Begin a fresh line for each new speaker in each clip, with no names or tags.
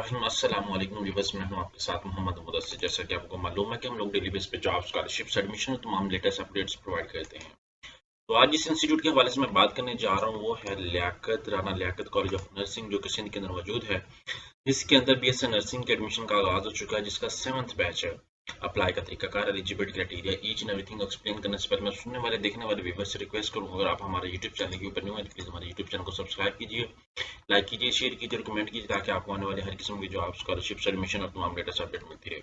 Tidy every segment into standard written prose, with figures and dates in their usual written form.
बिस्मिल्लाहिर्रहमानिर्रहीम। अस्सलाम वालेकुम व्यूअर्स, मैं हूं आपके साथ मोहम्मद मुदस्सिर। जैसा कि आपको मालूम है कि हम लोग डेली बेस पे जॉब, स्कॉलरशिप्स, एडमिशन और तमाम लेटेस्ट अपडेट्स प्रोवाइड करते हैं। तो आज जिस इंस्टीट्यूट के हवाले से मैं बात करने जा रहा हूं वो है Rana Liaquat college of nursing, जो कि सिंध के अंदर मौजूद है। इसके अंदर बीएससी नर्सिंग के एडमिशन का आगाज हो चुका है, जिसका 7th बैच है। अप्लाई का तरीकाकार, eligibility criteria, each and everything explain करने से पहले मैं सुनने वाले देखने वाले व्यूअर्स से रिक्वेस्ट करूंगा, अगर आप हमारे यूट्यूब चैनल के ऊपर न्यू है तो प्लीज हमारे यूट्यूब चैनल को सब्सक्राइब कीजिए, लाइक कीजिए, शेयर कीजिए और कमेंट कीजिए, ताकि आपको आने वाले हर किस्म की जॉब, स्कॉलरशिप्स, एडमिशन और तमाम लेटेस्ट अपडेट मिलती रहे।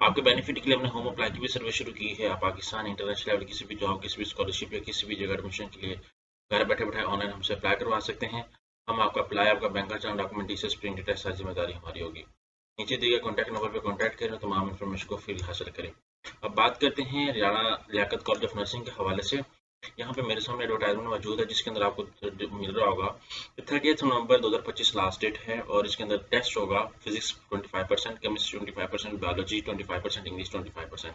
आपके बेनिफिट के लिए हमने होम अप्लाई की भी सर्विस शुरू की है। आप पाकिस्तान इंटरनेशनल लेवल किसी भी जॉब, किसी भी स्कॉलरशिप या किसी भी जगह एडमिशन के लिए घर बैठे बैठे ऑनलाइन हमसे अप्लाई करवा सकते हैं। हम आपका अप्लाई, आपका bank account, documentation, print details, सारी जिम्मेदारी हमारी होगी। नीचे दिए गए कॉन्टैक्ट नंबर पर कॉन्टैक्ट करें, तमाम इन्फॉर्मेशन को फ्री हासिल करें। अब बात करते हैं Rana Liaquat college of nursing के हवाले से। यहाँ पे मेरे सामने एडवर्टाइजमेंट मौजूद है, जिसके अंदर आपको मिल रहा होगा 30 नवंबर 2025 लास्ट डेट है, और इसके अंदर टेस्ट होगा फिजिक्स 25%, केमिस्ट्री 25%, बायोलॉजी 25%, इंग्लिश 25%।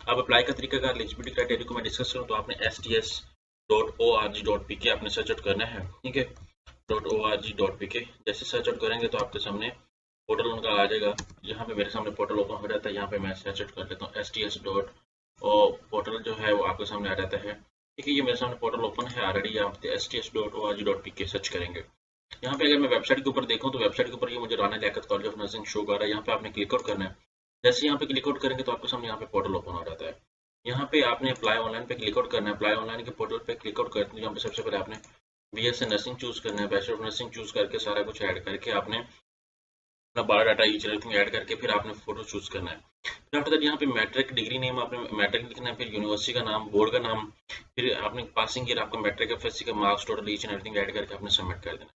अब अप्लाई का तरीका का, एलिजिबिलिटी क्राइटेरिया को मैं डिस्कस करूँ तो आपने sts.org.pk आपने सर्च आउट करना है, ठीक है। .org.pk जैसे सर्च आउट करेंगे तो आपके सामने पोर्टल उनका आ जाएगा। यहाँ पे मेरे सामने पोर्टल ओपन हो जाता है। यहाँ पे मैं सर्च आउट कर लेता हूँ sts डॉट, और पोर्टल जो है वो आपके सामने आ जाता है, ठीक है। ये मेरे सामने पोर्टल ओपन है ऑलरेडी। यहाँ पे sts.org.pk सर्च करेंगे। यहाँ पे अगर मैं वेबसाइट के ऊपर देखूँ तो वेबसाइट के ऊपर ये मुझे Rana Liaquat college of nursing show कर रहा है। यहाँ पे आपने क्लिक आउट करना है। जैसे यहाँ पे क्लिक आउट करेंगे तो आपके सामने यहाँ पे पोर्टल ओपन हो जाता है। यहाँ पे आपने अप्लाई ऑनलाइन पे क्लिक आउट करना है। अप्लाई ऑनलाइन के पोर्टल पे क्लिक आउट करते हैं। यहाँ पे सबसे पहले आपने बीएससी नर्सिंग चूज करना है, बैचलर ऑफ नर्सिंग चूज करके सारा कुछ ऐड करके आपने अपना बायोडाटा, ईच एवरीथिंग ऐड करके फिर आपने फोटो चूज करना है। फिर आफ्टर दैट यहाँ पे मैट्रिक डिग्री नेम आपने मैट्रिक लिखना है, फिर यूनिवर्सिटी का नाम, बोर्ड का नाम, फिर आपने पासिंग ईयर, आपका मैट्रिक एफएससी का marks, total each and everything add करके आपने सबमिट कर देना।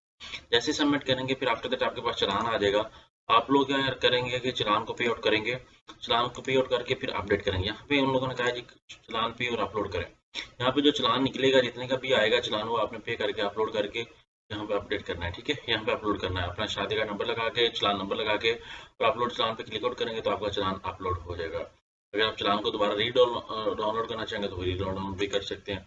जैसे सबमिट करेंगे फिर आफ्टर दैट आपके पास चालान आ जाएगा। आप लोग क्या करेंगे कि चालान को पे आउट करेंगे। चालान को पे आउट करके फिर अपडेट करेंगे। यहाँ पे उन लोगों ने कहा है जी चालान पे और अपलोड करें। यहाँ पे जो चालान निकलेगा, जितने का भी आएगा चालान, वो आपने पे करके अपलोड करके यहाँ पे अपडेट करना है, ठीक है। यहाँ पे अपलोड करना है अपना शादी का नंबर लगा के, चालान नंबर लगा के, और अपलोड चालान पे क्लिक आउट करेंगे तो आपका चालान अपलोड हो जाएगा। अगर आप चालान को दोबारा डाउनलोड करना चाहेंगे तो री डाउनलोड भी कर सकते हैं।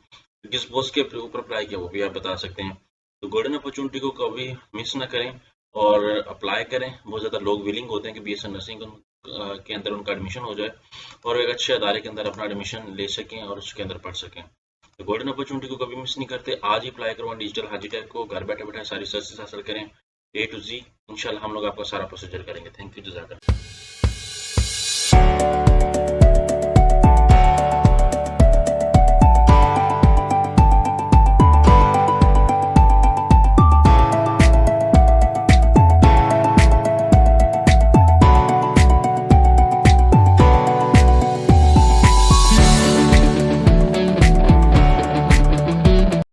किस पोस्ट के ऊपर अप्लाई किया वो भी आप बता सकते हैं। तो गोल्डन अपॉर्चुनिटी को कभी मिस ना करें और अप्लाई करें। बहुत ज़्यादा लोग विलिंग होते हैं कि बीएससी नर्सिंग के अंदर उनका एडमिशन हो जाए और एक अच्छे अदारे के अंदर अपना एडमिशन ले सकें और उसके अंदर पढ़ सकें। तो गोल्डन अपॉर्चुनिटी को कभी मिस नहीं करते। आज ही अप्लाई करवाएं डिजिटल हाजी टैग को, घर बैठे बैठे सारी सर्विसेज हासिल करें A to Z। इंशाल्लाह हम लोग आपका सारा प्रोसीजर करेंगे। थैंक यू, जज़ाकल्लाह।